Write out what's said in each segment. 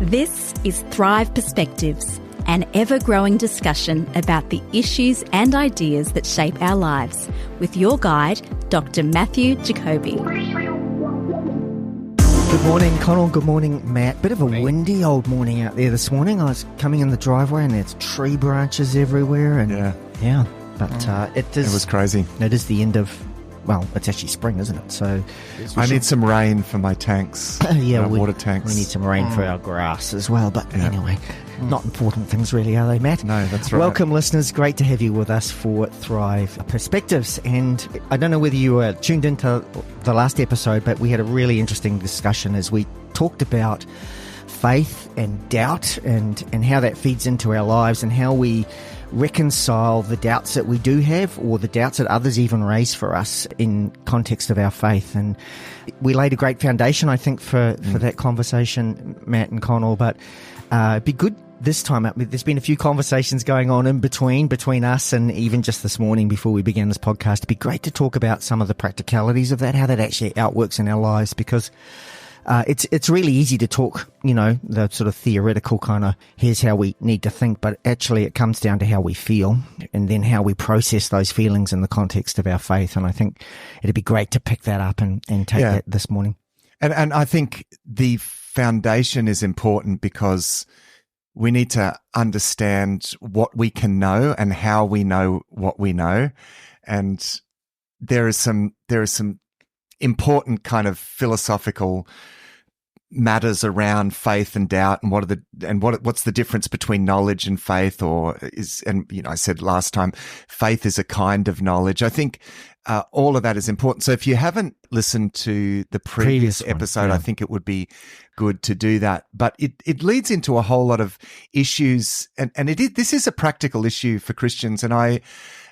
This is Thrive Perspectives, an ever-growing discussion about the issues and ideas that shape our lives, with your guide, Dr. Matthew Jacoby. Good morning, Connell. Good morning, Matt. Bit of a windy old morning out there this morning. I was coming in the driveway and there's tree branches everywhere. And it was crazy. It is the end of, well, it's actually spring, isn't it? So I need some rain for my tanks. Water tanks. We need some rain for our grass as well. But anyway, not important things really, are they, Matt? No, that's right. Welcome, listeners. Great to have you with us for Thrive Perspectives. And I don't know whether you were tuned into the last episode, but we had a really interesting discussion as we talked about faith and doubt and how that feeds into our lives and how we reconcile the doubts that we do have or the doubts that others even raise for us in context of our faith. And we laid a great foundation, I think, for that conversation, Matt and Connell, but it'd be good this time. There's been a few conversations going on in between us, and even just this morning before we began this podcast, it'd be great to talk about some of the practicalities of that, how that actually outworks in our lives, because it's really easy to talk, the sort of theoretical kind of, here's how we need to think, but actually it comes down to how we feel and then how we process those feelings in the context of our faith. And I think it'd be great to pick that up and take that this morning. And I think the foundation is important because we need to understand what we can know and how we know what we know. And there is some important kind of philosophical matters around faith and doubt and what's the difference between knowledge and faith, I said last time, faith is a kind of knowledge. I think all of that is important. So if you haven't listened to the previous episode, I think it would be good to do that. But it leads into a whole lot of issues, and this is a practical issue for Christians. And I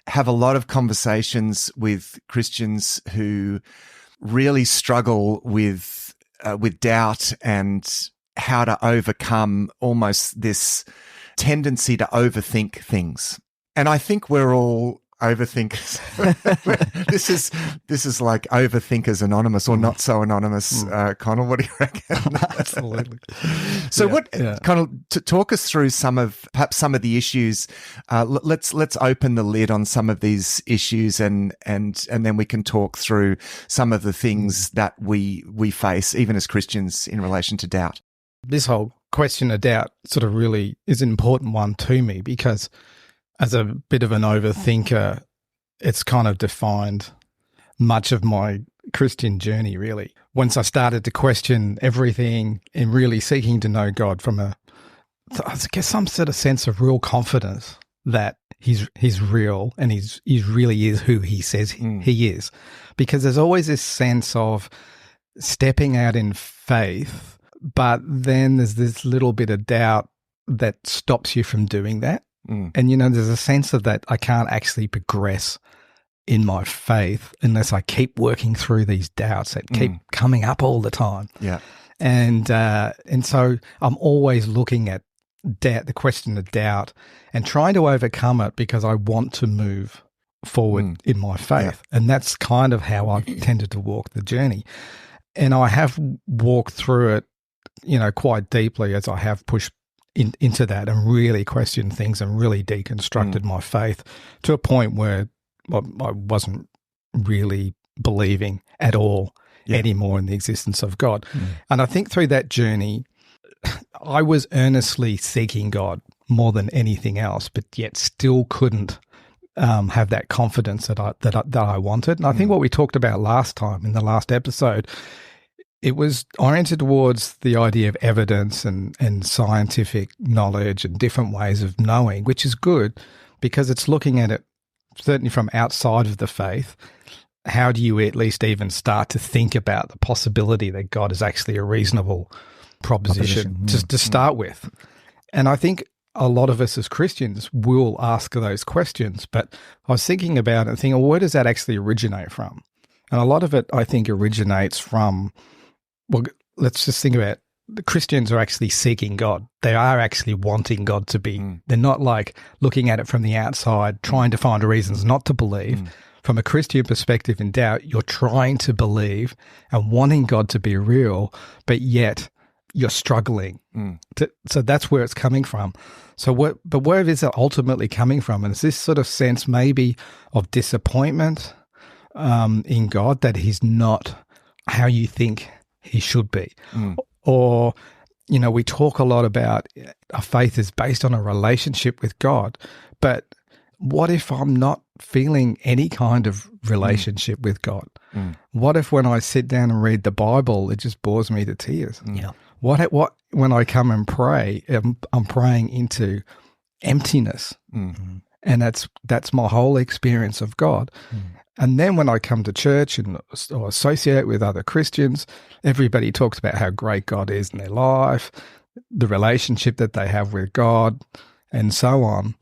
have a lot of conversations with Christians who really struggle with doubt and how to overcome almost this tendency to overthink things. And I think we're all overthinkers. This is like Overthinkers Anonymous or Not So Anonymous. Connell, what do you reckon? Absolutely. So Connell, to talk us through perhaps some of the issues. Let's open the lid on some of these issues and then we can talk through some of the things that we face even as Christians in relation to doubt. This whole question of doubt sort of really is an important one to me because as a bit of an overthinker, it's kind of defined much of my Christian journey, really. Once I started to question everything and really seeking to know God from I guess some sort of sense of real confidence that he's real and he really is who he says he is. Because there's always this sense of stepping out in faith, but then there's this little bit of doubt that stops you from doing that. And, there's a sense of that I can't actually progress in my faith unless I keep working through these doubts that keep coming up all the time. Yeah. And so I'm always looking at doubt, the question of doubt, and trying to overcome it because I want to move forward in my faith. Yeah. And that's kind of how I've tended to walk the journey. And I have walked through it, quite deeply as I have pushed into that and really questioned things and really deconstructed my faith to a point where I wasn't really believing at all anymore in the existence of God. And I think through that journey, I was earnestly seeking God more than anything else, but yet still couldn't have that confidence that I wanted. And I think what we talked about last time in the last episode, it was oriented towards the idea of evidence and scientific knowledge and different ways of knowing, which is good because it's looking at it certainly from outside of the faith. How do you at least even start to think about the possibility that God is actually a reasonable proposition to start with? And I think a lot of us as Christians will ask those questions, but I was thinking about it and thinking, well, where does that actually originate from? And a lot of it, I think, originates from, well, let's just think about the Christians are actually seeking God. They are actually wanting God to be. They're not like looking at it from the outside, trying to find reasons not to believe. From a Christian perspective in doubt, you're trying to believe and wanting God to be real, but yet you're struggling. So that's where it's coming from. But where is it ultimately coming from? And it's this sort of sense maybe of disappointment in God, that he's not how you think he should be. Or, we talk a lot about our faith is based on a relationship with God, but what if I'm not feeling any kind of relationship with God? What if when I sit down and read the Bible, it just bores me to tears? Yeah. What when I come and pray, I'm praying into emptiness, and that's my whole experience of God. And then when I come to church or associate with other Christians, everybody talks about how great God is in their life, the relationship that they have with God, and so on.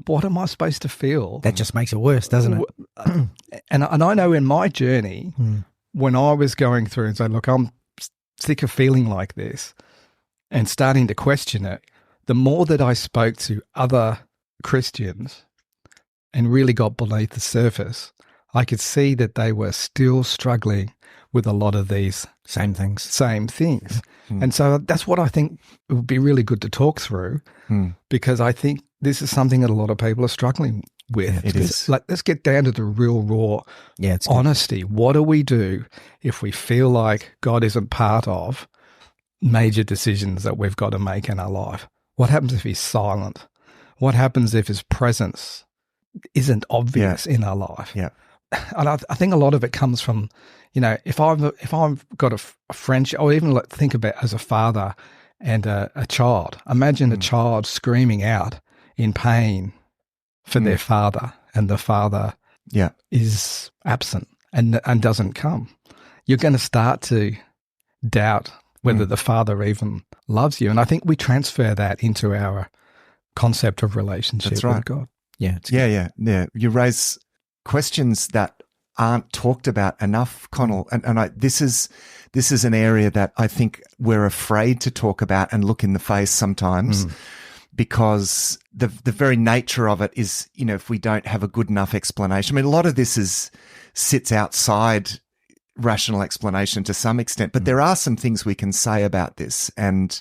What am I supposed to feel? That just makes it worse, doesn't it? And I know in my journey, when I was going through and saying, look, I'm sick of feeling like this and starting to question it, the more that I spoke to other Christians and really got beneath the surface, I could see that they were still struggling with a lot of these same things. And so that's what I think it would be really good to talk through, because I think this is something that a lot of people are struggling with. Yeah, it is. Let's get down to the real raw honesty. What do we do if we feel like God isn't part of major decisions that we've got to make in our life? What happens if he's silent? What happens if his presence isn't obvious in our life? Yeah. And I think a lot of it comes from, if I've got a friendship, or even think about as a father and a child. Imagine a child screaming out in pain for their father, and the father is absent and doesn't come. You're going to start to doubt whether the father even loves you. And I think we transfer that into our concept of relationship with God. Yeah. Yeah. You raise questions that aren't talked about enough, Connell. And this is an area that I think we're afraid to talk about and look in the face sometimes, because the very nature of it is, if we don't have a good enough explanation. I mean, a lot of this sits outside rational explanation to some extent, but there are some things we can say about this. And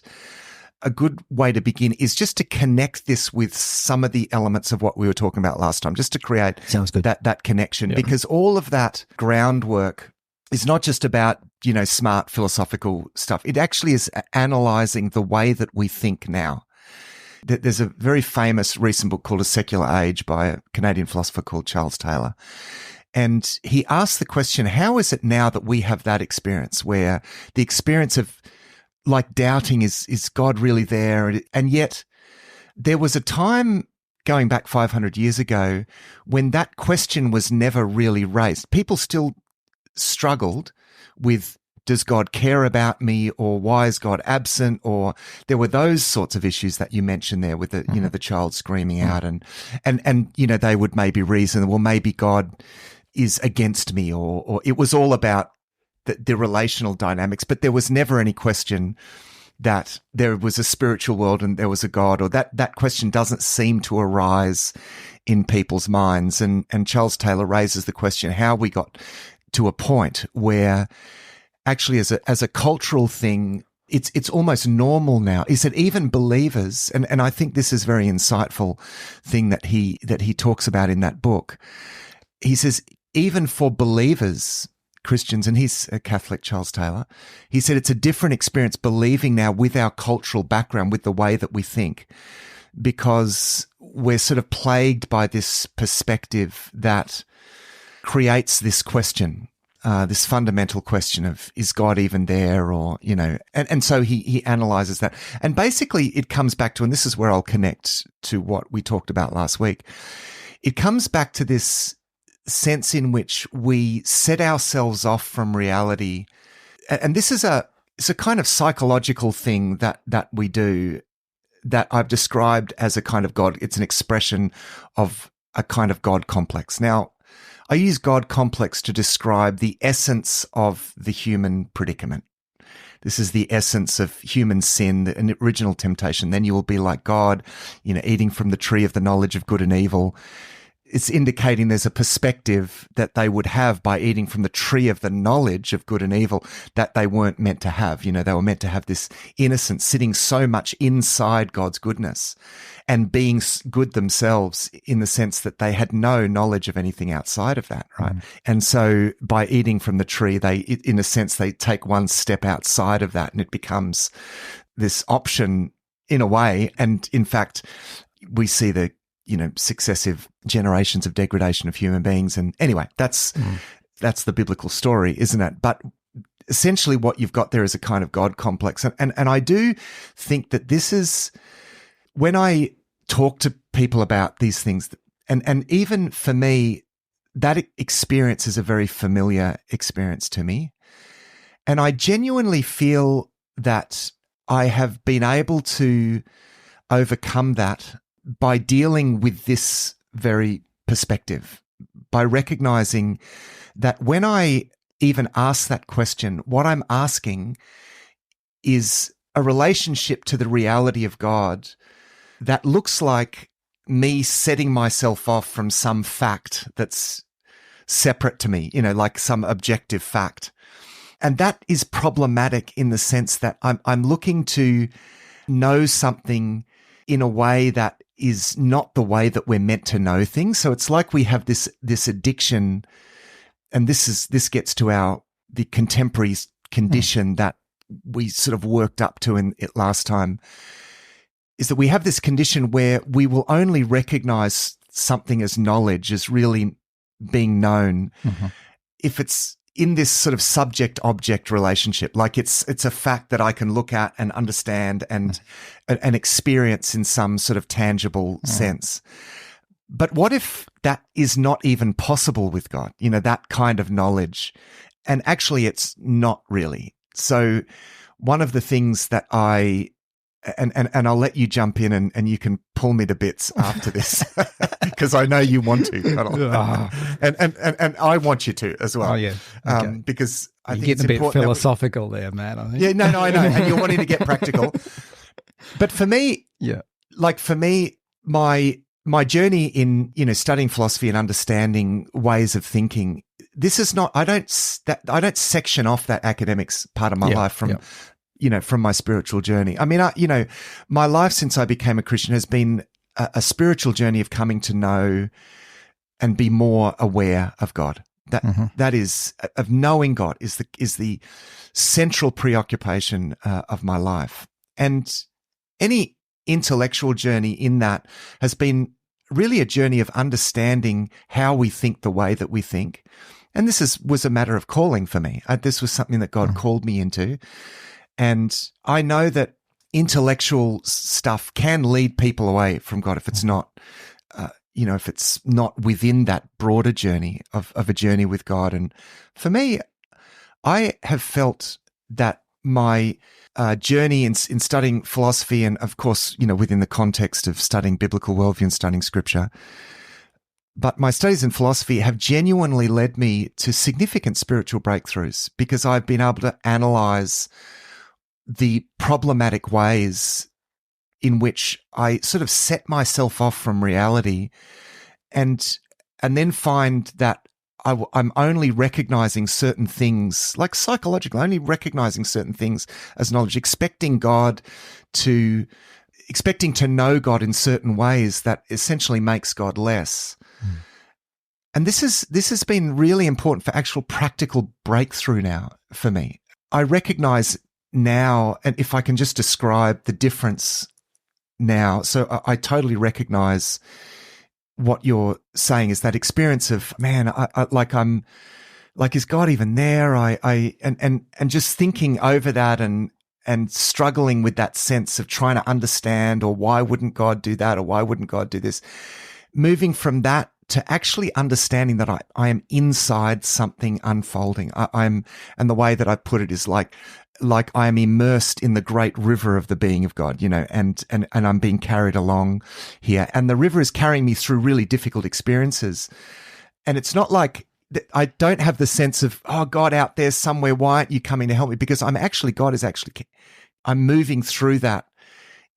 a good way to begin is just to connect this with some of the elements of what we were talking about last time, just to create that connection, because all of that groundwork is not just about, smart philosophical stuff. It actually is analyzing the way that we think now. There's a very famous recent book called A Secular Age by a Canadian philosopher called Charles Taylor. And he asked the question, how is it now that we have that experience, where the experience of like doubting, is God really there? And yet there was a time going back 500 years ago when that question was never really raised. People still struggled with, does God care about me, or why is God absent? Or there were those sorts of issues that you mentioned there with the, the child screaming out and, they would maybe reason, well, maybe God is against me, or it was all about the relational dynamics, but there was never any question that there was a spiritual world and there was a God, or that question doesn't seem to arise in people's minds. And Charles Taylor raises the question how we got to a point where actually as a cultural thing, it's almost normal now. Is that even believers, and I think this is a very insightful thing that he talks about in that book. He says, even for believers, Christians, and he's a Catholic, Charles Taylor, he said it's a different experience believing now with our cultural background, with the way that we think, because we're sort of plagued by this perspective that creates this question, this fundamental question of, is God even there? Or, and so he analyzes that. And basically it comes back to, and this is where I'll connect to what we talked about last week. It comes back to this sense in which we set ourselves off from reality. And this is it's a kind of psychological thing that we do, that I've described as a kind of God. It's an expression of a kind of God complex. Now, I use God complex to describe the essence of the human predicament. This is the essence of human sin, an original temptation. Then you will be like God, eating from the tree of the knowledge of good and evil. it's indicating there's a perspective that they would have by eating from the tree of the knowledge of good and evil that they weren't meant to have. You know, they were meant to have this innocence sitting so much inside God's goodness and being good themselves in the sense that they had no knowledge of anything outside of that, right? And so by eating from the tree, in a sense, they take one step outside of that and it becomes this option in a way. And in fact, we see the successive generations of degradation of human beings. And anyway, that's the biblical story, isn't it? But essentially what you've got there is a kind of God complex. And I do think that this is, when I talk to people about these things, and even for me, that experience is a very familiar experience to me. And I genuinely feel that I have been able to overcome that by dealing with this very perspective, by recognizing that when I even ask that question, what I'm asking is a relationship to the reality of God that looks like me setting myself off from some fact that's separate to me, like some objective fact. And that is problematic in the sense that I'm looking to know something in a way that is not the way that we're meant to know things. So it's like we have this addiction, and this gets to the contemporary condition that we sort of worked up to in it last time, is that we have this condition where we will only recognize something as knowledge, as really being known, if it's in this sort of subject-object relationship, like it's a fact that I can look at and understand and experience in some sort of tangible sense. But what if that is not even possible with God? That kind of knowledge, and actually it's not really. So one of the things that and I'll let you jump in and you can pull me to bits after this because I know you want to. And I want you to as well. Oh, yeah. Okay. Because I think getting it's a bit important philosophical there, man. I think. Yeah, no, I know. And you're wanting to get practical. But for me, my journey in, studying philosophy and understanding ways of thinking, this is not, I don't section off that academics part of my life from from my spiritual journey. I mean, my life since I became a Christian has been a spiritual journey of coming to know and be more aware of God. That is, of knowing God is the central preoccupation of my life. And any intellectual journey in that has been really a journey of understanding how we think the way that we think. And this was a matter of calling for me. This was something that God called me into. And I know that intellectual stuff can lead people away from God if it's not, if it's not within that broader journey of a journey with God. And for me, I have felt that my journey in studying philosophy, and of course, within the context of studying biblical worldview and studying scripture, but my studies in philosophy have genuinely led me to significant spiritual breakthroughs because I've been able to analyze the problematic ways in which I sort of set myself off from reality and then find that I'm only recognizing certain things, like psychologically, only recognizing certain things as knowledge, expecting to know God in certain ways that essentially makes God less. And this has been really important for actual practical breakthrough now for me. I recognize now, and if I can just describe the difference now, so I totally recognize what you're saying is that experience of, man, I'm like, is God even there? And just thinking over that and struggling with that sense of trying to understand, or why wouldn't God do that? Or why wouldn't God do this? Moving from that to actually understanding that I am inside something unfolding. And the way that I put it is like I am immersed in the great river of the being of God, and I'm being carried along here. And the river is carrying me through really difficult experiences. And it's not like I don't have the sense of, oh, God out there somewhere, why aren't you coming to help me? Because I'm moving through that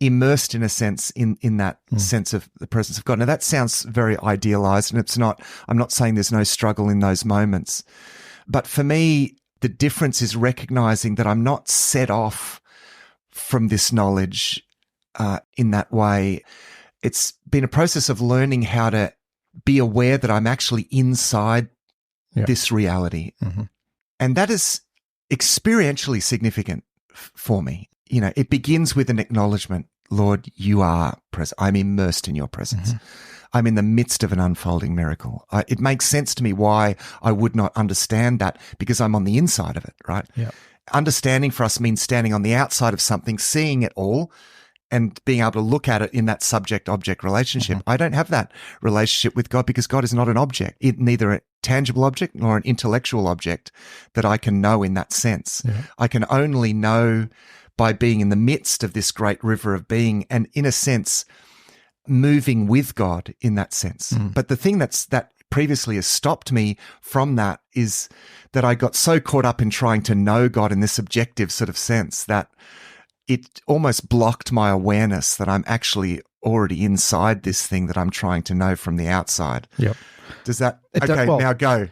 immersed in a sense in that sense of the presence of God. Now that sounds very idealized, and I'm not saying there's no struggle in those moments. But for me, the difference is recognizing that I'm not set off from this knowledge in that way. It's been a process of learning how to be aware that I'm actually inside this reality. Mm-hmm. And that is experientially significant for me. You know, it begins with an acknowledgement, Lord, you are present. I'm immersed in your presence. Mm-hmm. I'm in the midst of an unfolding miracle. It makes sense to me why I would not understand that, because I'm on the inside of it, right? Yeah. Understanding for us means standing on the outside of something, seeing it all, and being able to look at it in that subject-object relationship. Mm-hmm. I don't have that relationship with God because God is not an object, neither a tangible object nor an intellectual object that I can know in that sense. Yeah. I can only know by being in the midst of this great river of being and, in a sense, moving with God in that sense. Mm. But the thing that previously has stopped me from that is that I got so caught up in trying to know God in this objective sort of sense that it almost blocked my awareness that I'm actually already inside this thing that I'm trying to know from the outside. Yep. Does that? Now go.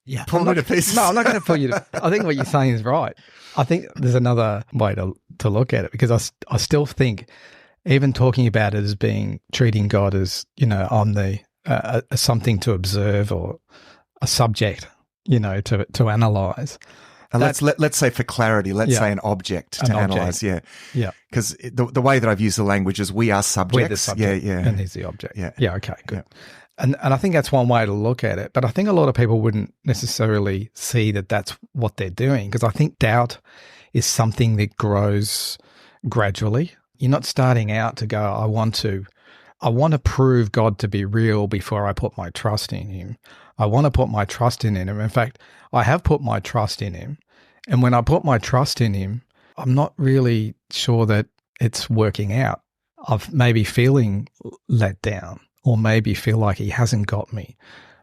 Yeah. Pull me to pieces. No, I'm not going to pull you to. I think what you're saying is right. I think there's another way to look at it, because I still think, even talking about it as treating God as, you know, on the something to observe or a subject, you know, to analyze. Let's say for clarity, say an object to analyze. Yeah. Because the way that I've used the language is we are subjects. We're the subject, and he's the object. Yeah. Okay, good. Yeah. And I think that's one way to look at it. But I think a lot of people wouldn't necessarily see that that's what they're doing, because I think doubt is something that grows gradually. You're not starting out to go, I want to prove God to be real before I put my trust in him. I want to put my trust in him. In fact, I have put my trust in him. And when I put my trust in him, I'm not really sure that it's working out. I've maybe feeling let down, or maybe feel like he hasn't got me,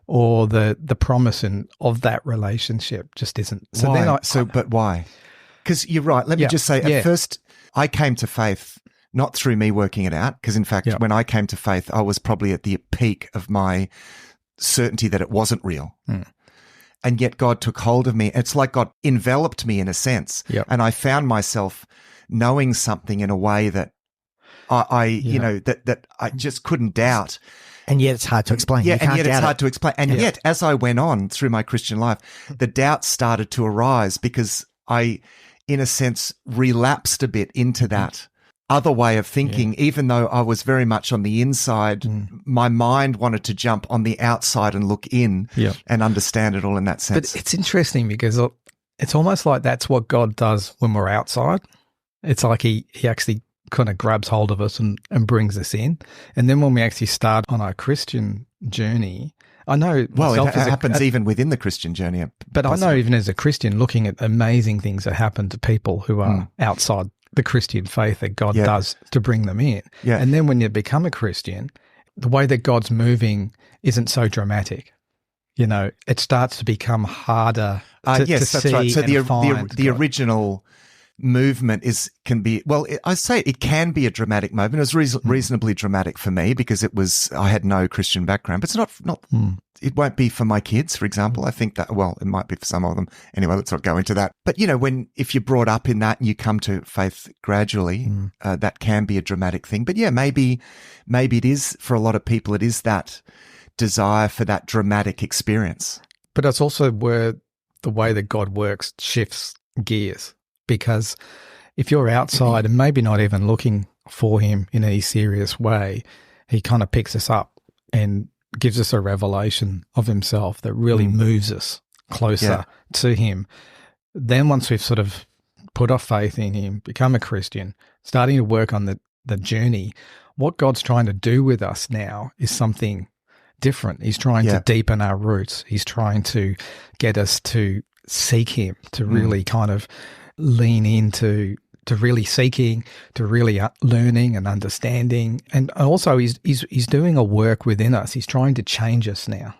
or the promise of that relationship just isn't. So why? But why? Because you're right. Let me just say, at first, I came to faith not through me working it out, because in fact, when I came to faith, I was probably at the peak of my certainty that it wasn't real. Mm. And yet God took hold of me. It's like God enveloped me in a sense. Yep. And I found myself knowing something in a way that you know, that I just couldn't doubt. And yet it's hard to explain. Yeah, and yet it's hard to explain. And yet, as I went on through my Christian life, the doubts started to arise because I, in a sense, relapsed a bit into that other way of thinking. Even though I was very much on the inside, my mind wanted to jump on the outside and look in and understand it all in that sense. But it's interesting because it's almost like that's what God does when we're outside. It's like he actually kind of grabs hold of us and brings us in. And then when we actually start on our Christian journey, I know... Well, it happens even within the Christian journey. But possibly. I know even as a Christian, looking at amazing things that happen to people who are outside the Christian faith that God does to bring them in. Yeah. And then when you become a Christian, the way that God's moving isn't so dramatic. You know, it starts to become harder to that's see right. So and find the original movement can be a dramatic movement. It was reasonably dramatic for me because I had no Christian background, but it's not it won't be for my kids, for example. I think that, well, it might be for some of them. Anyway, let's not go into that. But, you know, if you're brought up in that and you come to faith gradually, that can be a dramatic thing. But yeah, maybe it is for a lot of people, it is that desire for that dramatic experience. But it's also where the way that God works shifts gears. Because if you're outside and maybe not even looking for him in any serious way, he kind of picks us up and gives us a revelation of himself that really moves us closer to him. Then once we've sort of put our faith in him, become a Christian, starting to work on the journey, what God's trying to do with us now is something different. He's trying to deepen our roots. He's trying to get us to seek him, to really kind of lean into really seeking, to really learning and understanding. And also he's doing a work within us. He's trying to change us now,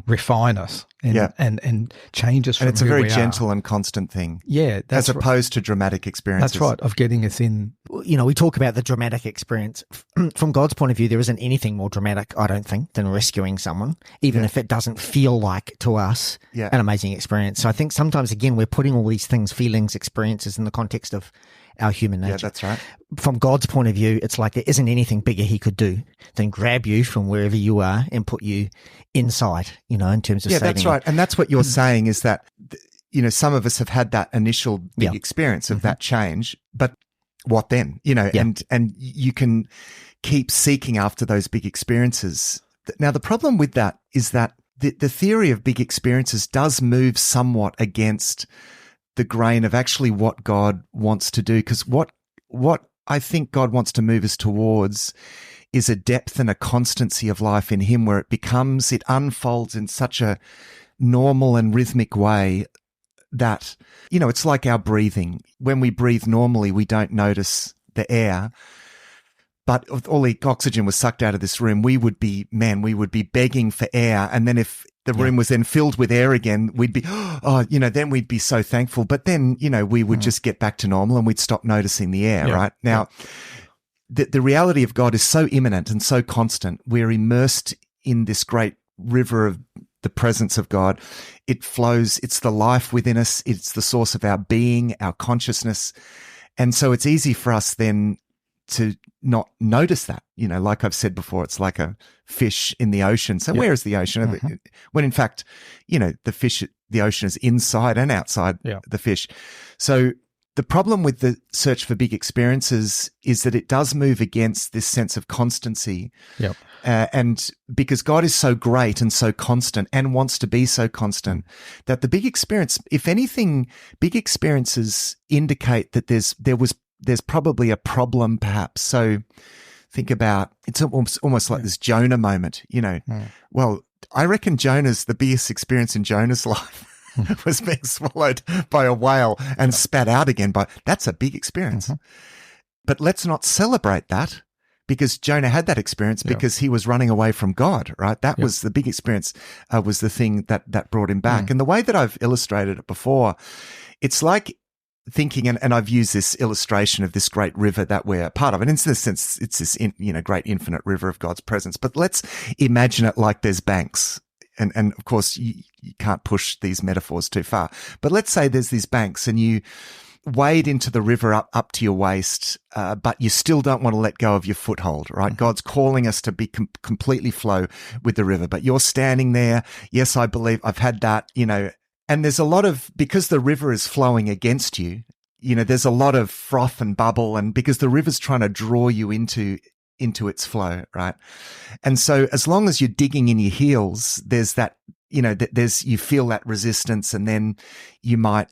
refine us. and change us from and it's a who very we gentle are. and constant thing. Yeah, as opposed to dramatic experiences. That's right, of getting us in. You know, we talk about the dramatic experience. From God's point of view, there isn't anything more dramatic, I don't think, than rescuing someone, even if it doesn't feel like, to us, an amazing experience. So I think sometimes, again, we're putting all these things, feelings, experiences, in the context of our human nature. Yeah, that's right. From God's point of view, it's like there isn't anything bigger he could do than grab you from wherever you are and put you inside, you know, in terms of saving that's right. And that's what you're saying, is that, you know, some of us have had that initial big experience of that change, but what then? You know, and you can keep seeking after those big experiences. Now, the problem with that is that the theory of big experiences does move somewhat against the grain of actually what God wants to do, because what I think God wants to move us towards is a depth and a constancy of life in him, where it unfolds in such a normal and rhythmic way that, you know, it's like our breathing. When we breathe normally, we don't notice the air, but if all the oxygen was sucked out of this room, we would be begging for air. And then if the room was then filled with air again, we'd be, then we'd be so thankful. But then, you know, we would just get back to normal and we'd stop noticing the air, right? Now, the reality of God is so immanent and so constant. We're immersed in this great river of the presence of God. It flows. It's the life within us. It's the source of our being, our consciousness. And so it's easy for us then to not notice that. You know, like I've said before, it's like a fish in the ocean. So where is the ocean? When in fact, you know, the ocean is inside and outside the fish. So the problem with the search for big experiences is that it does move against this sense of constancy. And because God is so great and so constant and wants to be so constant, that the big experience, if anything, big experiences indicate that there's probably a problem, perhaps. So think about, it's almost like this Jonah moment, you know. Well, I reckon the biggest experience in Jonah's life was being swallowed by a whale and spat out again. That's a big experience. But let's not celebrate that, because Jonah had that experience because he was running away from God, right? That was the big experience, was the thing that brought him back. And the way that I've illustrated it before, it's like thinking, and I've used this illustration of this great river that we're part of. And in this sense, it's this, great infinite river of God's presence. But let's imagine it like there's banks. And of course, you can't push these metaphors too far. But let's say there's these banks and you wade into the river up to your waist, but you still don't want to let go of your foothold, right? God's calling us to be completely flow with the river, but you're standing there. Yes, I believe I've had that, you know, and there's a lot of, because the river is flowing against you, you know, there's a lot of froth and bubble, and because the river's trying to draw you into its flow, right? And so as long as you're digging in your heels, there's that, you know, you feel that resistance, and then you might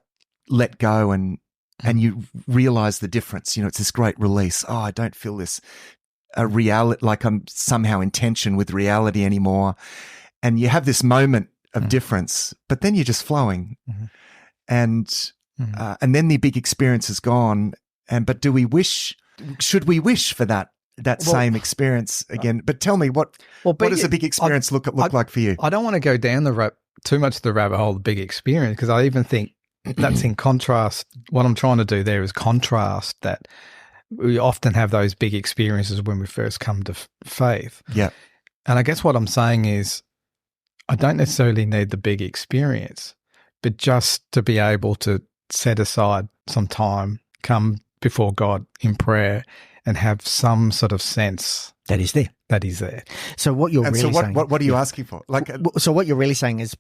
let go and you realize the difference. You know, it's this great release. Oh, I don't feel this reality, like I'm somehow in tension with reality anymore. And you have this moment of difference, but then you're just flowing. And then the big experience is gone. But should we wish for that same experience again? But tell me, what does a big experience look like for you? I don't want to go down too much the rabbit hole, the big experience, because I even think that's in contrast. What I'm trying to do there is contrast that we often have those big experiences when we first come to faith. Yeah. And I guess what I'm saying is, I don't necessarily need the big experience, but just to be able to set aside some time, come before God in prayer, and have some sort of sense that is there. So what you're really saying, what are you asking for? So what you're really saying is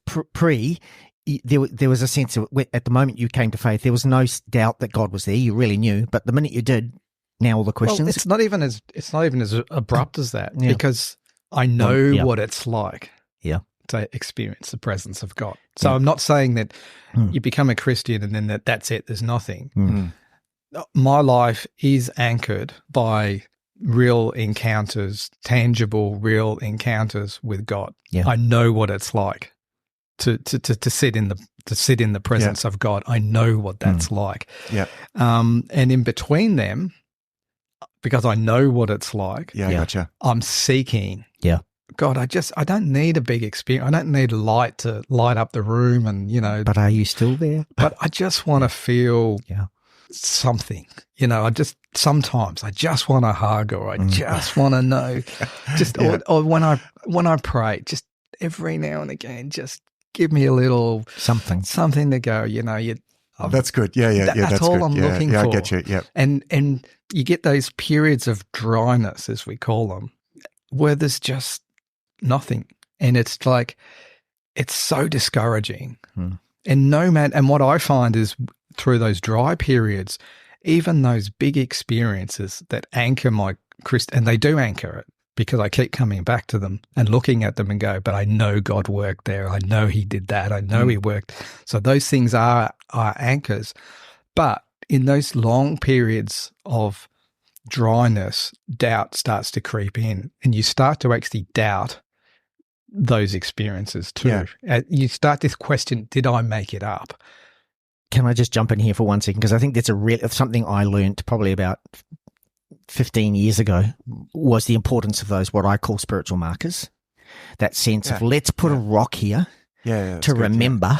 there was a sense of, at the moment you came to faith, there was no doubt that God was there. You really knew, but the minute you did, now all the questions. Well, it's not even as abrupt as that, because I know what it's like. To experience the presence of God. So I'm not saying that you become a Christian and then that's it, there's nothing. My life is anchored by real encounters, tangible, real encounters with God. I know what it's like to sit in the presence of God. I know what that's like. And in between them, because I know what it's like, gotcha. I'm seeking God, I don't need a big experience. I don't need a light to light up the room and, But are you still there? But I just want to feel something, sometimes I just want a hug, or I just want to know, or when I pray, just every now and again, just give me a little something to go, that's good. Yeah. That's all good. I'm looking for. I get you. Yeah. And you get those periods of dryness, as we call them, where there's just nothing. And it's like, it's so discouraging. And what I find is through those dry periods, even those big experiences that anchor and they do anchor it, because I keep coming back to them and looking at them and go, but I know God worked there. I know he did that. I know he worked. So those things are anchors. But in those long periods of dryness, doubt starts to creep in, and you start to actually doubt those experiences too. You start to question, did I make it up? Can I just jump in here for 1 second? Because I think that's something I learned probably about 15 years ago, was the importance of those, what I call spiritual markers. That sense of, let's put a rock here to remember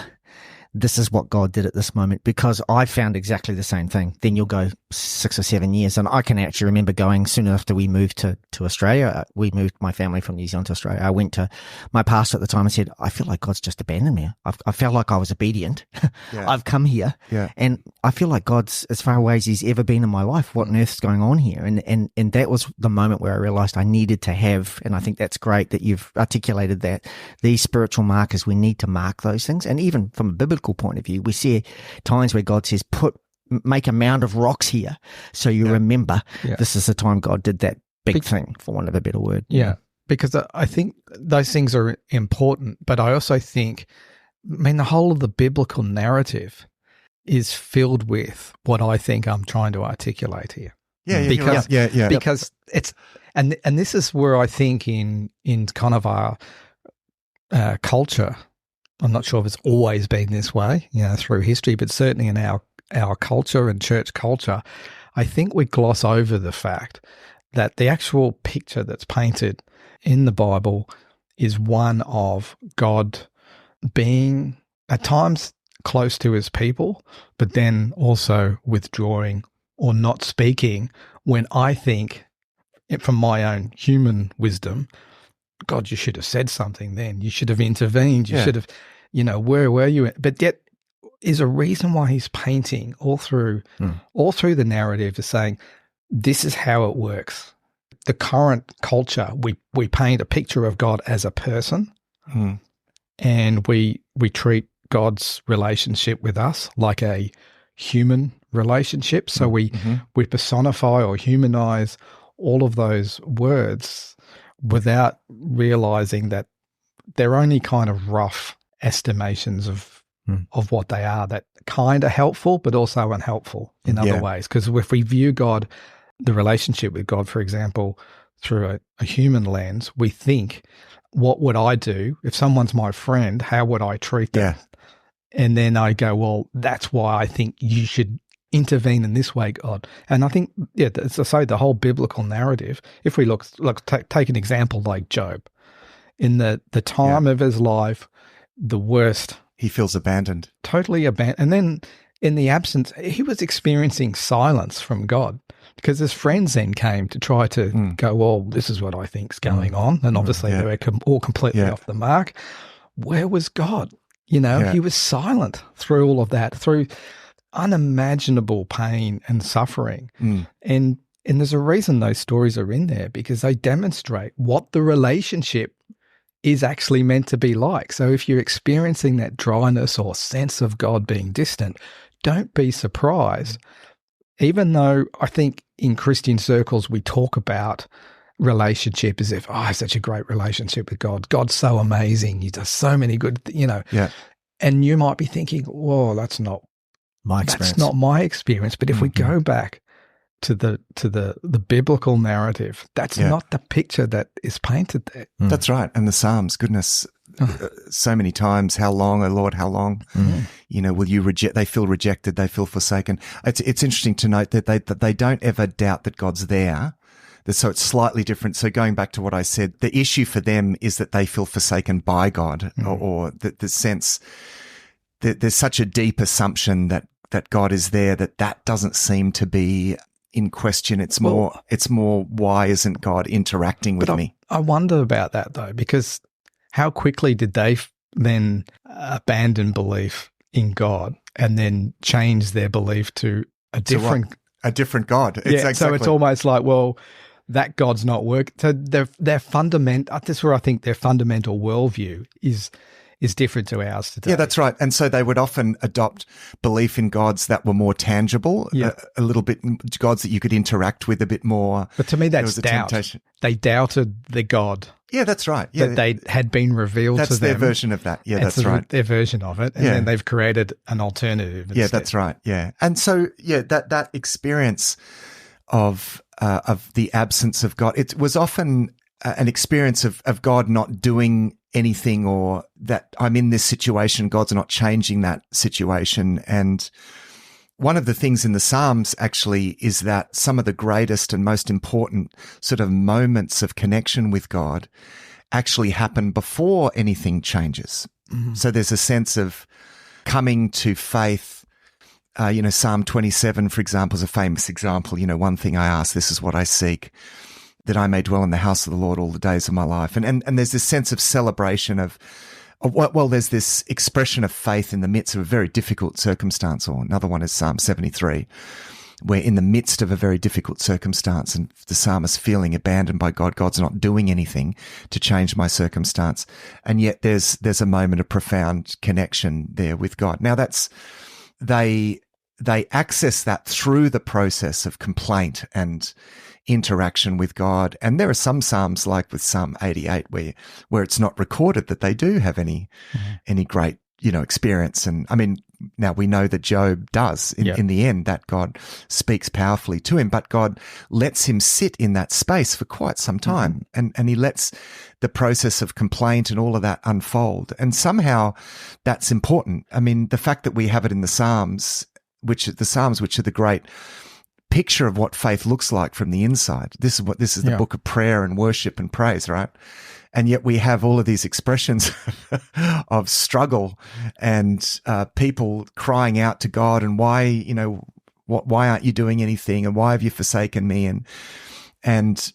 this is what God did at this moment, because I found exactly the same thing. Then you'll go 6 or 7 years. And I can actually remember going soon after we moved to Australia. We moved my family from New Zealand to Australia. I went to my pastor at the time and said, I feel like God's just abandoned me. I felt like I was obedient. I've come here and I feel like God's as far away as he's ever been in my life. What on earth's going on here? And that was the moment where I realized I needed to have, and I think that's great that you've articulated that, these spiritual markers, we need to mark those things. And even from a biblical point of view, we see times where God says, make a mound of rocks here, so you remember this is the time God did that big thing, for want of a better word. Yeah, because I think those things are important, but I also think, the whole of the biblical narrative is filled with what I think I'm trying to articulate here. Because it's, and this is where I think in kind of our culture, I'm not sure if it's always been this way, through history, but certainly in our culture and church culture, I think we gloss over the fact that the actual picture that's painted in the Bible is one of God being at times close to his people, but then also withdrawing or not speaking, when I think, from my own human wisdom, God, you should have said something then. You should have intervened. You should have, where were you? But yet is a reason why he's painting all through the narrative, is saying, this is how it works. The current culture, we paint a picture of God as a person, and we treat God's relationship with us like a human relationship. So we personify or humanize all of those words without realizing that they're only kind of rough estimations of what they are, that kind of helpful but also unhelpful in other ways. Because if we view God, the relationship with God, for example, through a human lens, we think, what would I do if someone's my friend? How would I treat them? And then I go, well, that's why I think you should intervene in this way, God. And I think, as I say, the whole biblical narrative, if we take an example like Job, in the time of his life, the worst. He feels abandoned. Totally abandoned. And then in the absence, he was experiencing silence from God, because his friends then came to try to go, well, this is what I think's going on. And obviously they were all completely off the mark. Where was God? He was silent through all of that, through unimaginable pain and suffering. And there's a reason those stories are in there, because they demonstrate what the relationship is actually meant to be like. So if you're experiencing that dryness or sense of God being distant, don't be surprised. Even though I think in Christian circles we talk about relationship as if, I have such a great relationship with God. God's so amazing. He does so many good, And you might be thinking, whoa, that's not my experience. That's not my experience. But if we go back to the biblical narrative, that's not the picture that is painted there. That's right. And the Psalms, goodness, so many times, how long, O Lord, how long? Will you reject? They feel rejected. They feel forsaken. It's interesting to note that they don't ever doubt that God's there. So it's slightly different. So going back to what I said, the issue for them is that they feel forsaken by God, or the sense that there's such a deep assumption that God is there, that doesn't seem to be in question. It's more, why isn't God interacting with me? I wonder about that though, because how quickly did they then abandon belief in God and then change their belief to a different God? Exactly. So it's almost like, well, that God's not working. So their fundamental, that's where I think their fundamental worldview is different to ours today. Yeah, that's right. And so they would often adopt belief in gods that were more tangible, a little bit, gods that you could interact with a bit more. But to me, that's doubt. Temptation. They doubted the God. Yeah, that's right. Yeah, that they had been revealed to them. That's their version of that. Yeah, that's right. Their version of it. And then they've created an alternative instead. Yeah, that's right. Yeah. And so, that experience of the absence of God, it was often an experience of God not doing anything, or that I'm in this situation, God's not changing that situation. And one of the things in the Psalms actually is that some of the greatest and most important sort of moments of connection with God actually happen before anything changes. Mm-hmm. So there's a sense of coming to faith. Psalm 27, for example, is a famous example. One thing I ask, this is what I seek, that I may dwell in the house of the Lord all the days of my life. And there's this sense of celebration there's this expression of faith in the midst of a very difficult circumstance. Or another one is Psalm 73, where in the midst of a very difficult circumstance and the psalmist feeling abandoned by God, God's not doing anything to change my circumstance. And yet there's a moment of profound connection there with God. Now they access that through the process of complaint and interaction with God. And there are some Psalms, like with Psalm 88, where it's not recorded that they do have any great, experience. And I mean, now we know that Job does in the end, that God speaks powerfully to him, but God lets him sit in that space for quite some time. And he lets the process of complaint and all of that unfold. And somehow that's important. I mean, the fact that we have it in the Psalms, which are the great picture of what faith looks like from the inside. This is the book of prayer and worship and praise, right? And yet we have all of these expressions of struggle and people crying out to God, and why aren't you doing anything, and why have you forsaken me? And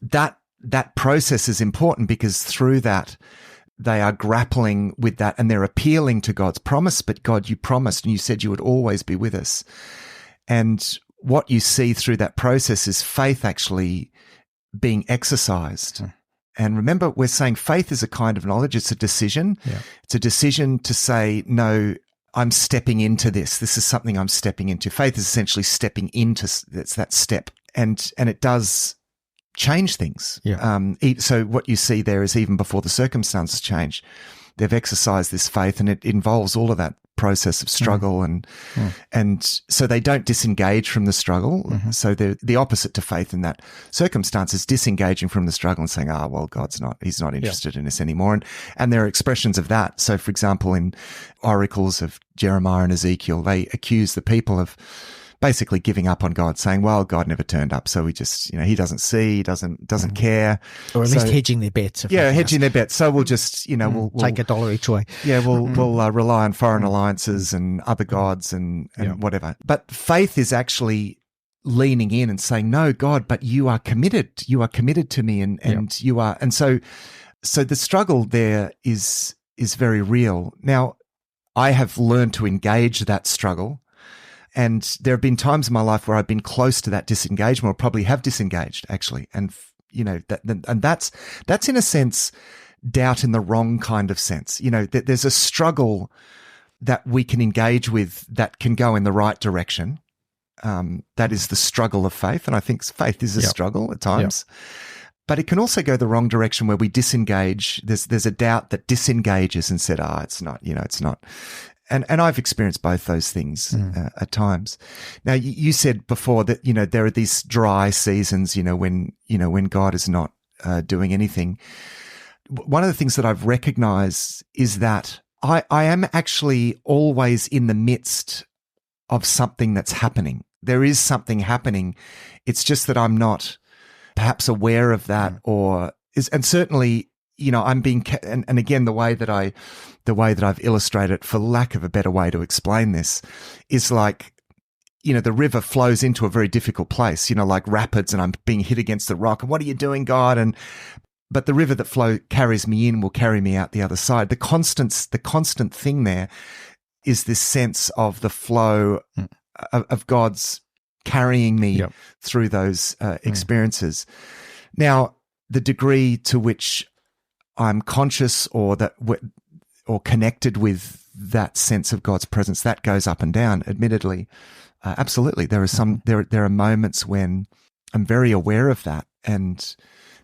that process is important, because through that they are grappling with that, and they're appealing to God's promise. But God, you promised, and you said you would always be with us. And what you see through that process is faith actually being exercised. And remember, we're saying faith is a kind of knowledge. It's a decision. Yeah. It's a decision to say, no, I'm stepping into this. This is something I'm stepping into. Faith is essentially stepping into that step. And it does change things. Yeah. So what you see there is, even before the circumstances change, they've exercised this faith, and it involves all of that process of struggle. And so they don't disengage from the struggle. So they're the opposite to faith in that circumstance is disengaging from the struggle and saying, he's not interested in us anymore. And there are expressions of that. So for example, in oracles of Jeremiah and Ezekiel, they accuse the people of basically giving up on God, saying, well, God never turned up, so we just, he doesn't see, he doesn't care. Or at least hedging their bets. Hedging their bets. So we'll just, we'll take $1 each way. Yeah, we'll rely on foreign alliances and other gods and whatever. But faith is actually leaning in and saying, no, God, but you are committed. You are committed to me, and you are. And so the struggle there is very real. Now, I have learned to engage that struggle. And there have been times in my life where I've been close to that disengagement, or probably have disengaged actually. And, that's in a sense, doubt in the wrong kind of sense. There's a struggle that we can engage with that can go in the right direction. That is the struggle of faith. And I think faith is a struggle at times. But it can also go the wrong direction, where we disengage. There's a doubt that disengages and said, it's not, it's not. And I've experienced both those things at times. Now, you said before that, there are these dry seasons, when God is not doing anything. One of the things that I've recognized is that I am actually always in the midst of something that's happening. There is something happening. It's just that I'm not perhaps aware of that, and certainly, I'm being, and again, the way that I've illustrated, for lack of a better way to explain this, is like, the river flows into a very difficult place, like rapids, and I'm being hit against the rock. And what are you doing, God? But the river that carries me in will carry me out the other side. The constant thing there is this sense of the flow of God's carrying me through those experiences. Now, the degree to which I'm conscious or connected with that sense of God's presence, that goes up and down, admittedly. Absolutely. There are moments when I'm very aware of that, and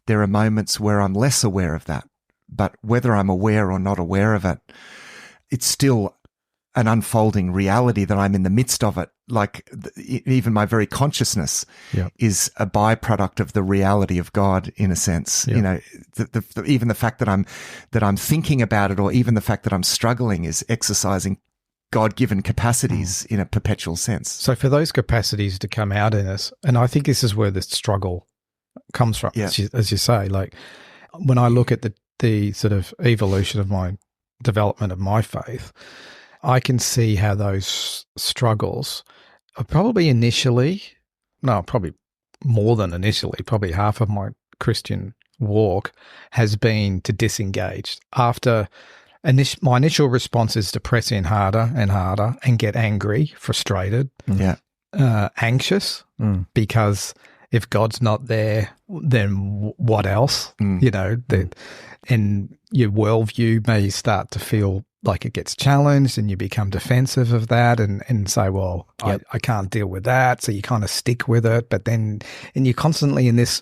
there are moments where I'm less aware of that. But whether I'm aware or not aware of it, it's still an unfolding reality that I'm in the midst of it. Like even my very consciousness is a byproduct of the reality of God, in a sense. Even the fact that I'm thinking about it, or even the fact that I'm struggling, is exercising God-given capacities in a perpetual sense. So for those capacities to come out in us, and I think this is where the struggle comes from, as you say, like when I look at the sort of evolution of my development of my faith, I can see how those struggles are probably probably more than initially, probably half of my Christian walk has been to disengage. After my initial response is to press in harder and harder and get angry, frustrated, anxious, because if God's not there, then what else? And your worldview may start to feel like it gets challenged, and you become defensive of that and say, well, I can't deal with that. So you kind of stick with it. But then, and you're constantly in this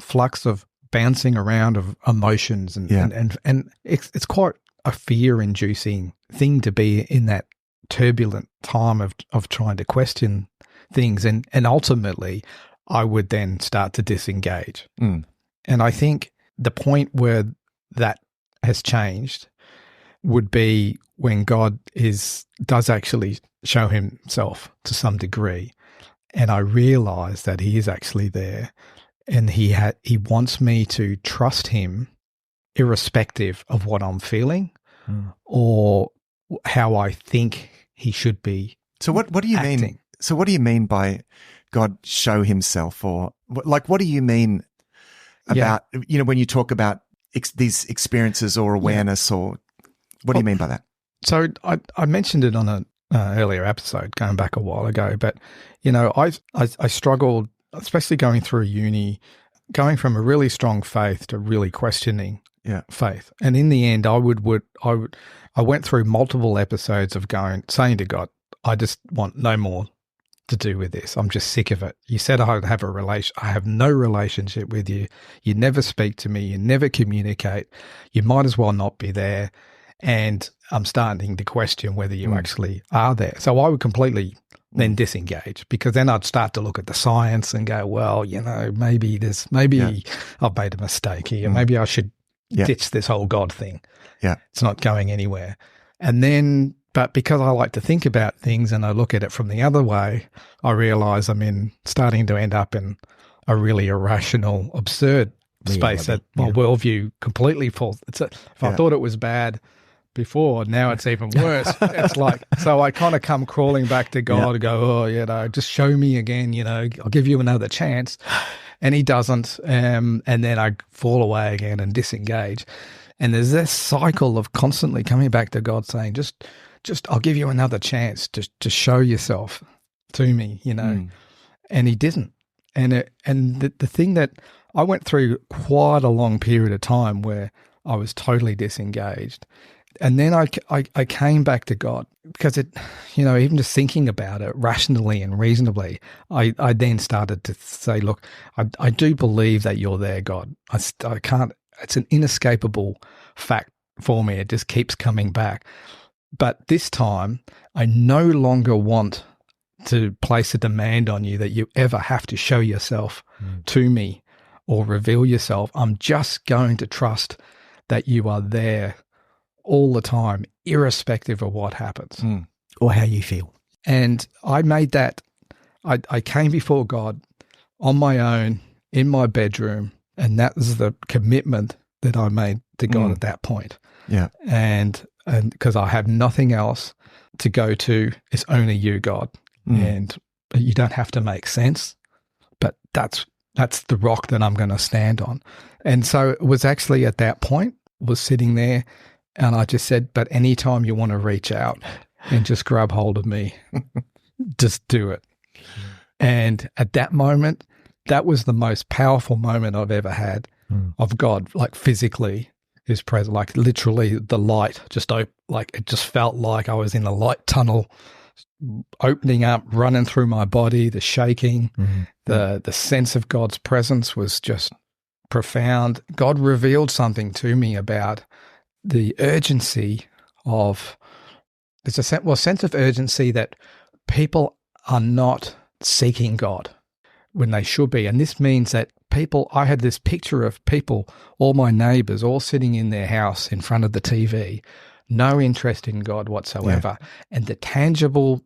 flux of bouncing around of emotions and it's quite a fear-inducing thing to be in that turbulent time of trying to question things. And ultimately, I would then start to disengage. And I think the point where that has changed would be when God does actually show himself to some degree, and I realize that he is actually there, and he wants me to trust him irrespective of what I'm feeling or how I think he should be. So what do you acting. mean? So what do you mean by God show himself, or like what do you mean about when you talk about these experiences or awareness, or what do you mean by that? So I mentioned it on an earlier episode going back a while ago, but I struggled, especially going through uni, going from a really strong faith to really questioning faith. And in the end, I went through multiple episodes of saying to God, I just want no more to do with this. I'm just sick of it. You said I have no relationship with you. You never speak to me. You never communicate. You might as well not be there. And I'm starting to question whether you actually are there. So I would completely then disengage, because then I'd start to look at the science and go, well, maybe I've made a mistake here. Maybe I should ditch this whole God thing. Yeah. It's not going anywhere. And then, but because I like to think about things and I look at it from the other way, I realize I'm starting to end up in a really irrational, absurd space that my worldview completely falls. If I thought it was bad before, now it's even worse. It's like, so I kind of come crawling back to God and go, just show me again, I'll give you another chance. And he doesn't. And then I fall away again and disengage. And there's this cycle of constantly coming back to God saying, just I'll give you another chance to show yourself to me, And he didn't. And the thing that I went through quite a long period of time where I was totally disengaged. And then I came back to God, because even just thinking about it rationally and reasonably, I then started to say, look, I do believe that you're there, God. I can't, it's an inescapable fact for me. It just keeps coming back. But this time, I no longer want to place a demand on you that you ever have to show yourself to me or reveal yourself. I'm just going to trust that you are there all the time, irrespective of what happens or how you feel. And I made that, I came before God on my own in my bedroom, and that was the commitment that I made to God at that point. Yeah. And because I have nothing else to go to, it's only you, God. And you don't have to make sense, but that's the rock that I'm going to stand on. And so it was actually at that point, was sitting there, and I just said, but anytime you want to reach out and just grab hold of me, just do it. And at that moment, that was the most powerful moment I've ever had of God, like physically His presence, like literally the light just like it just felt like I was in a light tunnel opening up, running through my body, the shaking, the sense of God's presence was just profound. God revealed something to me about the urgency of, there's a sense of urgency that people are not seeking God when they should be. And this means that I had this picture of people, all my neighbors, all sitting in their house in front of the TV, no interest in God whatsoever. Yeah. And the tangible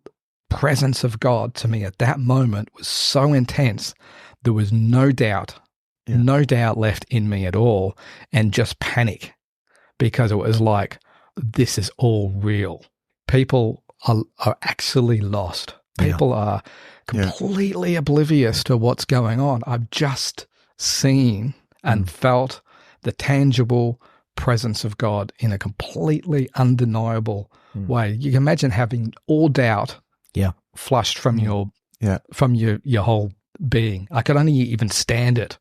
presence of God to me at that moment was so intense, there was no doubt left in me at all, and just panic, because it was like, this is all real. People are actually lost. People are completely oblivious to what's going on. I've just seen and felt the tangible presence of God in a completely undeniable way. You can imagine having all doubt flushed from your whole being. I could only even stand it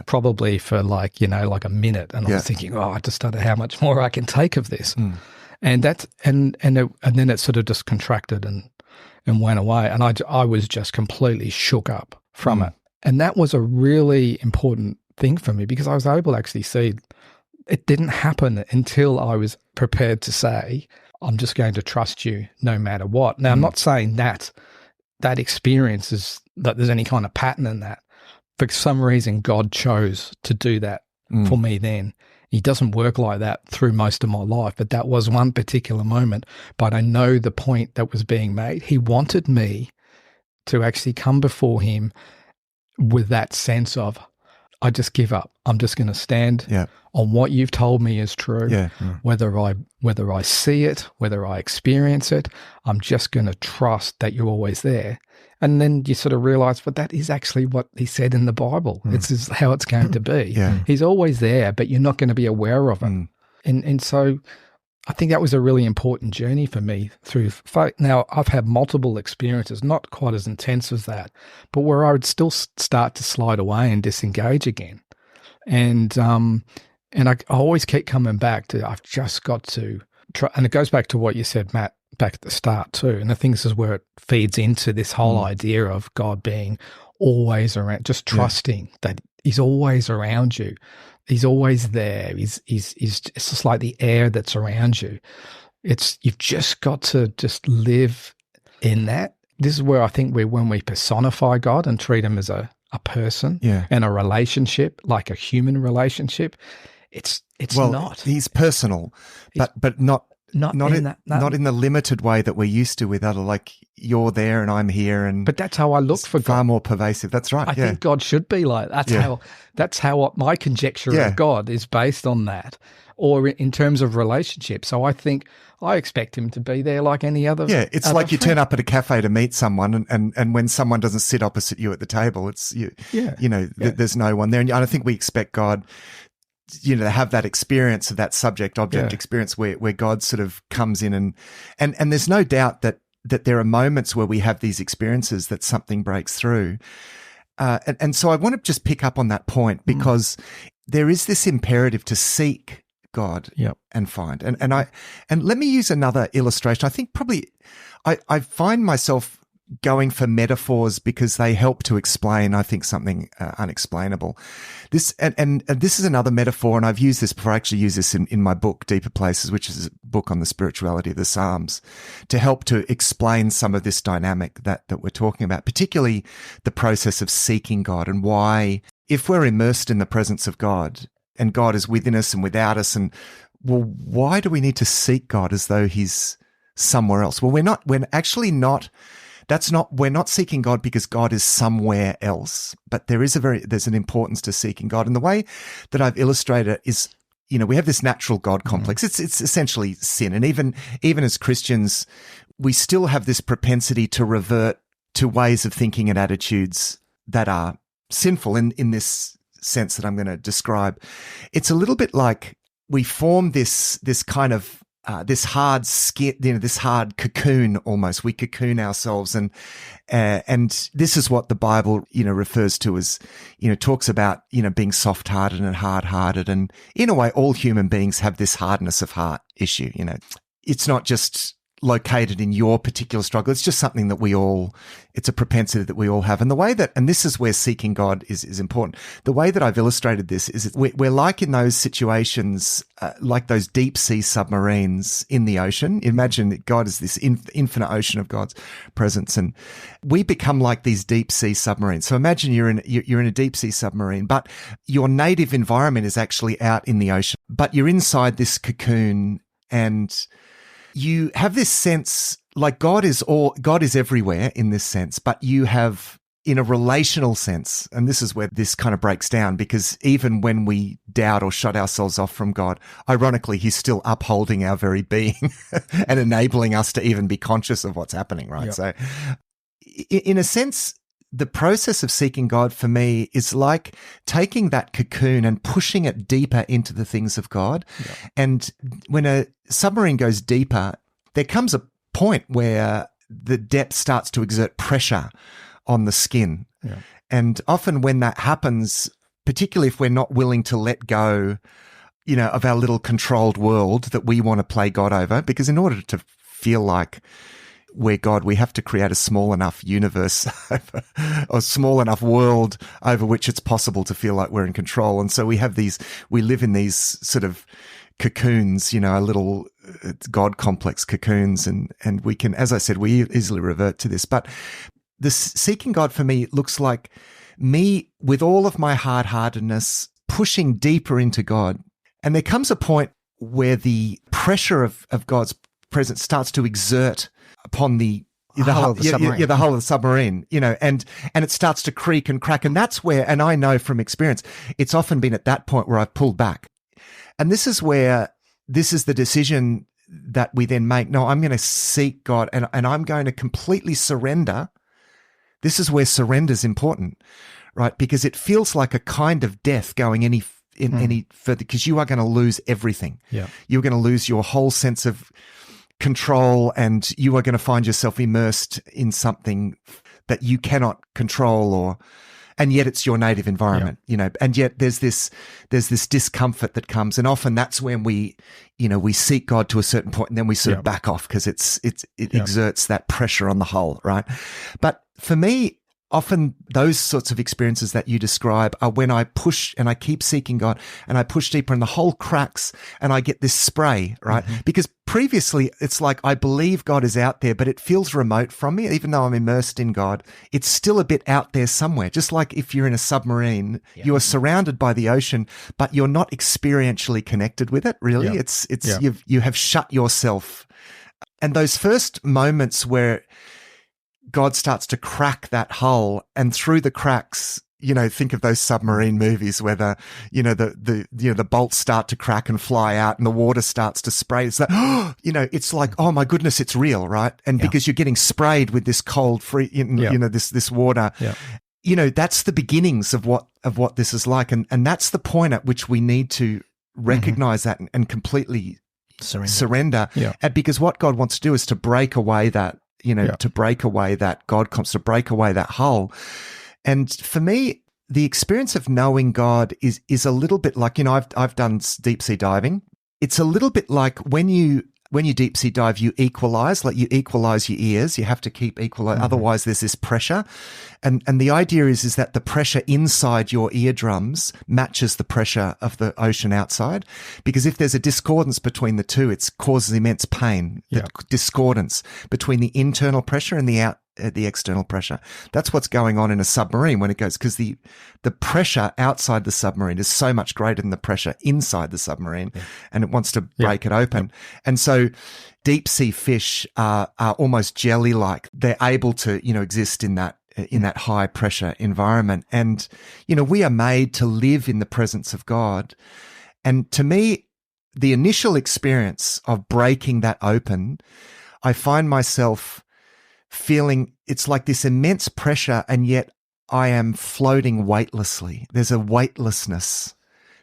probably for like a minute, and I was thinking, I just don't know how much more I can take of this. And that's and then it sort of just contracted and went away, and I was just completely shook up from it. And that was a really important thing for me, because I was able to actually see it didn't happen until I was prepared to say, I'm just going to trust you no matter what. Now, I'm not saying that experience is that there's any kind of pattern in that. For some reason, God chose to do that for me then. He doesn't work like that through most of my life, but that was one particular moment. But I know the point that was being made. He wanted me to actually come before Him with that sense of, I just give up. I'm just going to stand on what you've told me is true. Whether I see it, whether I experience it, I'm just going to trust that you're always there. And then you sort of realize, but that is actually what He said in the Bible. It's just how it's going to be. He's always there, but you're not going to be aware of it. And so I think that was a really important journey for me through faith. Now, I've had multiple experiences, not quite as intense as that, but where I would still start to slide away and disengage again. And I always keep coming back to, I've just got to try. And it goes back to what you said, Matt, back at the start too. And I think this is where it feeds into this whole idea of God being always around, just trusting that He's always around you. He's always there. It's just like the air that's around you. You've just got to just live in that. This is where I think when we personify God and treat Him as a person and a relationship, like a human relationship, it's not. He's personal, but not in the limited way that we're used to with other, like you're there and I'm here, and but that's how I look for God. Far more pervasive. That's right. I think God should be like that's how my conjecture of God is based on that, or in terms of relationship. So I think I expect Him to be there like any other. Yeah, it's like you turn up at a cafe to meet someone, and when someone doesn't sit opposite you at the table, it's there's no one there, and I think we expect God, to have that experience of that subject-object experience where God sort of comes in and there's no doubt that there are moments where we have these experiences that something breaks through. And so I want to just pick up on that point, because there is this imperative to seek God and find. And let me use another illustration. I think probably I find myself going for metaphors because they help to explain, I think, something unexplainable. This is another metaphor, and I've used this before. I actually use this in my book, Deeper Places, which is a book on the spirituality of the Psalms, to help to explain some of this dynamic that we're talking about, particularly the process of seeking God, and why, if we're immersed in the presence of God and God is within us and without us, and why do we need to seek God as though He's somewhere else? Well, we're actually not. we're not seeking God because God is somewhere else, but there's an importance to seeking God. And the way that I've illustrated it is, we have this natural God complex. It's essentially sin. And even as Christians, we still have this propensity to revert to ways of thinking and attitudes that are sinful in this sense that I'm going to describe. It's a little bit like we form this kind of this hard skin, this hard cocoon almost. We cocoon ourselves, and this is what the Bible, refers to as, talks about, being soft-hearted and hard-hearted, and in a way, all human beings have this hardness of heart issue. It's not just located in your particular struggle. It's just something that it's a propensity that we all have. And the way and this is where seeking God is important. The way that I've illustrated this is that we're like in those situations, like those deep sea submarines in the ocean. Imagine that God is this infinite ocean of God's presence, and we become like these deep sea submarines. So imagine you're in a deep sea submarine, but your native environment is actually out in the ocean, but you're inside this cocoon, and you have this sense like God is everywhere in this sense, but you have, in a relational sense, and this is where this kind of breaks down, because even when we doubt or shut ourselves off from God, ironically, he's still upholding our very being and enabling us to even be conscious of what's happening, right? Yep. So in a sense, the process of seeking God for me is like taking that cocoon and pushing it deeper into the things of God. Yeah. And when a submarine goes deeper, there comes a point where the depth starts to exert pressure on the skin. Yeah. And often when that happens, particularly if we're not willing to let go, of our little controlled world that we want to play God over, because in order to feel like we're God, we have to create a small enough universe or small enough world over which it's possible to feel like we're in control. And so we live in these sort of cocoons, a little God complex cocoons. And we can, as I said, we easily revert to this. But this seeking God for me looks like me with all of my hard-heartedness pushing deeper into God. And there comes a point where the pressure of God's presence starts to exert upon the hull of the submarine. The hull of the submarine, and it starts to creak and crack. And that's where, and I know from experience, it's often been at that point where I've pulled back. And this is the decision that we then make. No, I'm going to seek God and I'm going to completely surrender. This is where surrender is important, right? Because it feels like a kind of death going any further, because you are going to lose everything. Yeah. You're going to lose your whole sense of control, and you are going to find yourself immersed in something that you cannot control, and yet it's your native environment, and yet there's this discomfort that comes. And often that's when we seek God to a certain point, and then we sort of back off because it exerts that pressure on the hull, right? But for me, often those sorts of experiences that you describe are when I push and I keep seeking God and I push deeper and the hole cracks and I get this spray, right? Mm-hmm. Because previously it's like I believe God is out there, but it feels remote from me. Even though I'm immersed in God, it's still a bit out there somewhere. Just like if you're in a submarine, you are surrounded by the ocean, but you're not experientially connected with it, really. You have shut yourself. And those first moments where God starts to crack that hull, and through the cracks, think of those submarine movies where the bolts start to crack and fly out and the water starts to spray. It's like, it's like, oh my goodness, it's real, right? And because you're getting sprayed with this cold this water, that's the beginnings of what this is like. And that's the point at which we need to recognize that and completely surrender. Yeah. And because what God wants to do is to break away that, to break away that God comes to break away that hull. And for me, the experience of knowing God is a little bit like, I've done deep sea diving. It's a little bit like when you deep sea dive, you equalize your ears. You have to keep equalize. Mm-hmm. Otherwise there's this pressure. And the idea is that the pressure inside your eardrums matches the pressure of the ocean outside. Because if there's a discordance between the two, it causes immense pain. The discordance between the internal pressure and the the external pressure. That's what's going on in a submarine when it goes, because the pressure outside the submarine is so much greater than the pressure inside the submarine, and it wants to break it open. And so deep sea fish are almost jelly-like. They're able to, exist in that high pressure environment. And, we are made to live in the presence of God. And to me, the initial experience of breaking that open, I find myself feeling it's like this immense pressure, and yet I am floating weightlessly. There's a weightlessness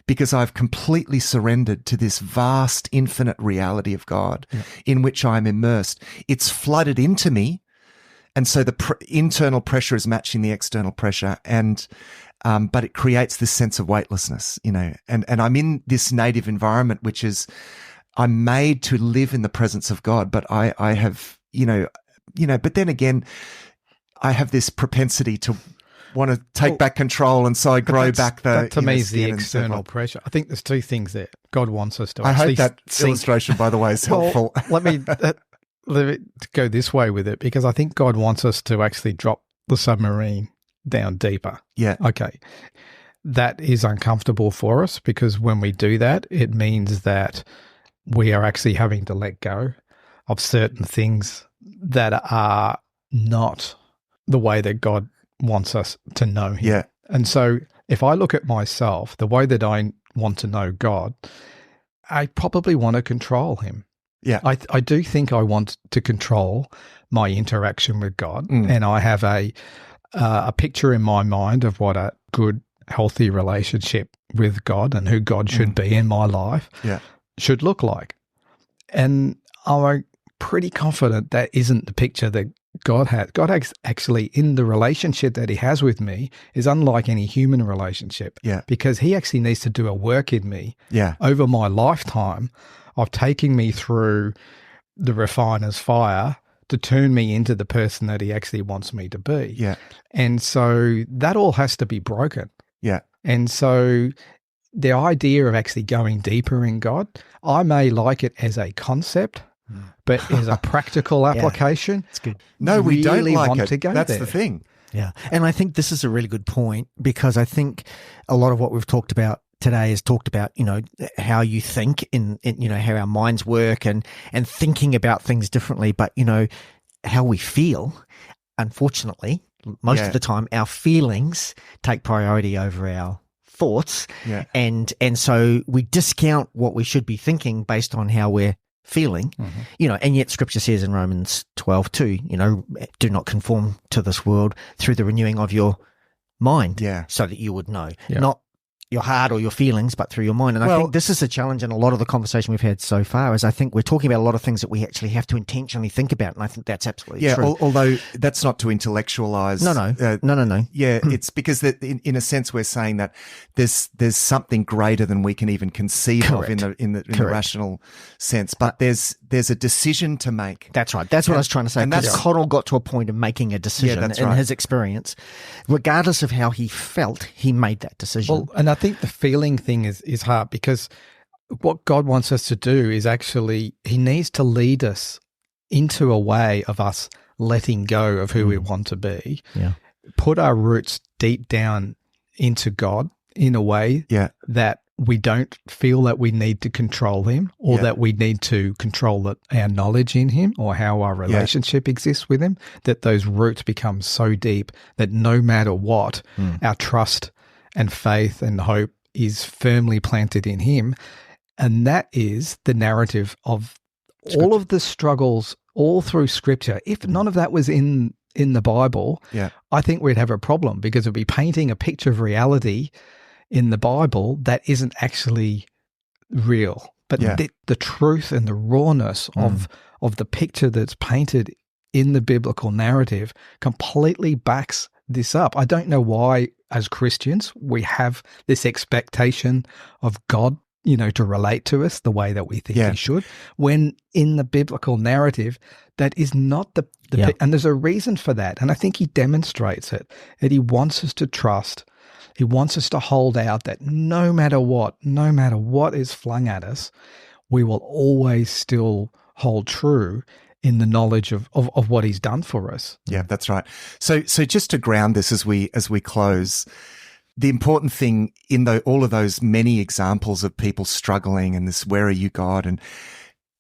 because I've completely surrendered to this vast, infinite reality of God in which I'm immersed. It's flooded into me. And so the internal pressure is matching the external pressure, and but it creates this sense of weightlessness, and I'm in this native environment, which is I'm made to live in the presence of God, but I have, but then again, I have this propensity to want to take back control, and so I grow back the. That to me is the external pressure. I think there's two things there. God wants us to. I hope that illustration, by the way, is helpful. Let me go this way with it, because I think God wants us to actually drop the submarine down deeper. Yeah. Okay. That is uncomfortable for us, because when we do that, it means that we are actually having to let go of certain things that are not the way that God wants us to know Him. Yeah. And so if I look at myself, the way that I want to know God, I probably want to control Him. Yeah. I do think I want to control my interaction with God, and I have a picture in my mind of what a good, healthy relationship with God and who God should be in my life should look like. And I'm pretty confident that isn't the picture that God has. God actually, in the relationship that He has with me, is unlike any human relationship. Yeah. Because He actually needs to do a work in me over my lifetime of taking me through the refiner's fire to turn me into the person that He actually wants me to be. Yeah. And so that all has to be broken. Yeah. And so the idea of actually going deeper in God, I may like it as a concept, but as a practical application, it's good. No, we don't really like want it. to go That's there. the thing. Yeah. And I think this is a really good point, because I think a lot of what we've talked about today is talked about, how you think in how our minds work and thinking about things differently. But, how we feel, unfortunately, most of the time, our feelings take priority over our thoughts. Yeah. And so we discount what we should be thinking based on how we're feeling, and yet Scripture says in Romans 12:2, do not conform to this world through the renewing of your mind, so that you would know, not your heart or your feelings, but through your mind. And I think this is a challenge in a lot of the conversation we've had so far, is I think we're talking about a lot of things that we actually have to intentionally think about. And I think that's absolutely true. Although that's not to intellectualize. No. Yeah, it's because that in a sense we're saying that there's something greater than we can even conceive of in the rational sense. But there's a decision to make. That's right. That's what I was trying to say. Because Connell got to a point of making a decision in his experience. Regardless of how he felt, he made that decision. Well, and I think the feeling thing is hard, because what God wants us to do is actually, He needs to lead us into a way of us letting go of who we want to be, put our roots deep down into God in a way that we don't feel that we need to control Him, or that we need to control our knowledge in Him, or how our relationship exists with Him, that those roots become so deep that no matter what, our trust and faith and hope is firmly planted in Him. And that is the narrative of Scripture. All of the struggles all through Scripture. If none of that was in the Bible, I think we'd have a problem, because it'd be painting a picture of reality in the Bible that isn't actually real. But the truth and the rawness of the picture that's painted in the biblical narrative completely backs this up. I don't know why, as Christians, we have this expectation of God, to relate to us the way that we think He should, when in the biblical narrative, that is not the and there's a reason for that. And I think He demonstrates it, that He wants us to trust. He wants us to hold out that no matter what is flung at us, we will always still hold true in the knowledge of what he's done for us. Yeah, that's right. So just to ground this as we close, the important thing in all of those many examples of people struggling and this, where are you, God? And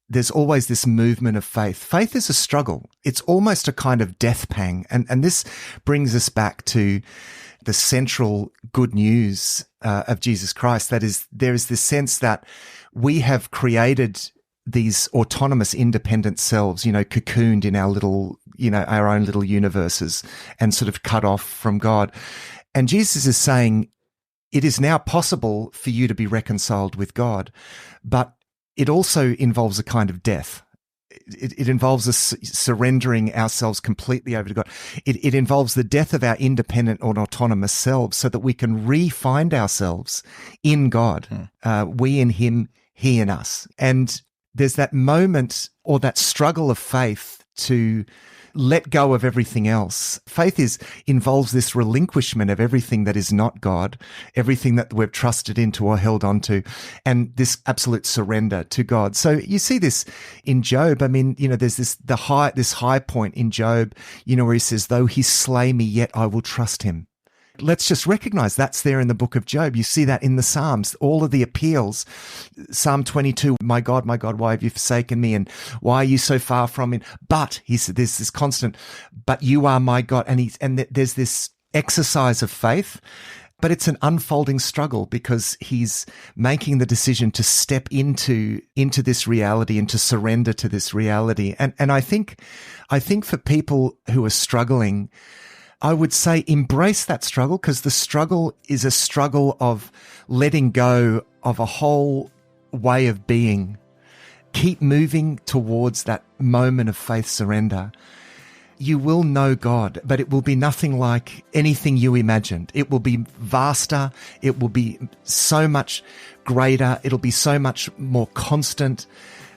there's always this movement of faith. Faith is a struggle. It's almost a kind of death pang. And this brings us back to the central good news of Jesus Christ. That is, there is this sense that we have created these autonomous, independent selves, cocooned in our little, our own little universes and sort of cut off from God. And Jesus is saying it is now possible for you to be reconciled with God, but it also involves a kind of death. It involves us surrendering ourselves completely over to God. It involves the death of our independent or autonomous selves so that we can re-find ourselves in God. We in Him, He in us. And there's that moment or that struggle of faith to let go of everything else. Faith involves this relinquishment of everything that is not God, everything that we've trusted into or held on to, and this absolute surrender to God. So you see this in Job. I mean, there's this high point in Job, where he says, though he slay me, yet I will trust him. Let's just recognize that's there in the book of Job. You see that in the Psalms, all of the appeals. Psalm 22, my God, why have you forsaken me? And why are you so far from me? But he said, there's this constant, but you are my God. And there's this exercise of faith, but it's an unfolding struggle because he's making the decision to step into this reality and to surrender to this reality. And I think for people who are struggling, I would say embrace that struggle, because the struggle is a struggle of letting go of a whole way of being. Keep moving towards that moment of faith surrender. You will know God, but it will be nothing like anything you imagined. It will be vaster. It will be so much greater. It'll be so much more constant.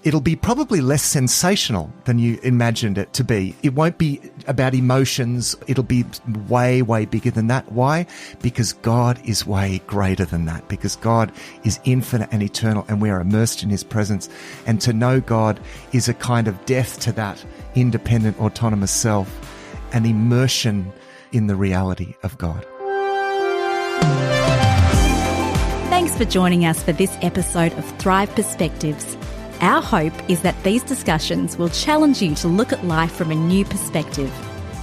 It'll be probably less sensational than you imagined it to be. It won't be about emotions. It'll be way, way bigger than that. Why? Because God is way greater than that. Because God is infinite and eternal, and we are immersed in His presence. And to know God is a kind of death to that independent, autonomous self, an immersion in the reality of God. Thanks for joining us for this episode of Thrive Perspectives. Our hope is that these discussions will challenge you to look at life from a new perspective.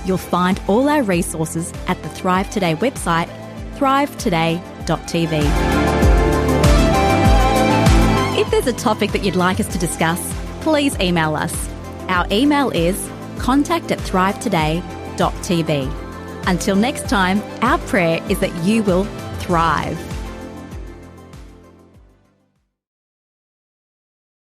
You'll find all our resources at the Thrive Today website, thrivetoday.tv. If there's a topic that you'd like us to discuss, please email us. Our email is contact@thrivetoday.tv. Until next time, our prayer is that you will thrive.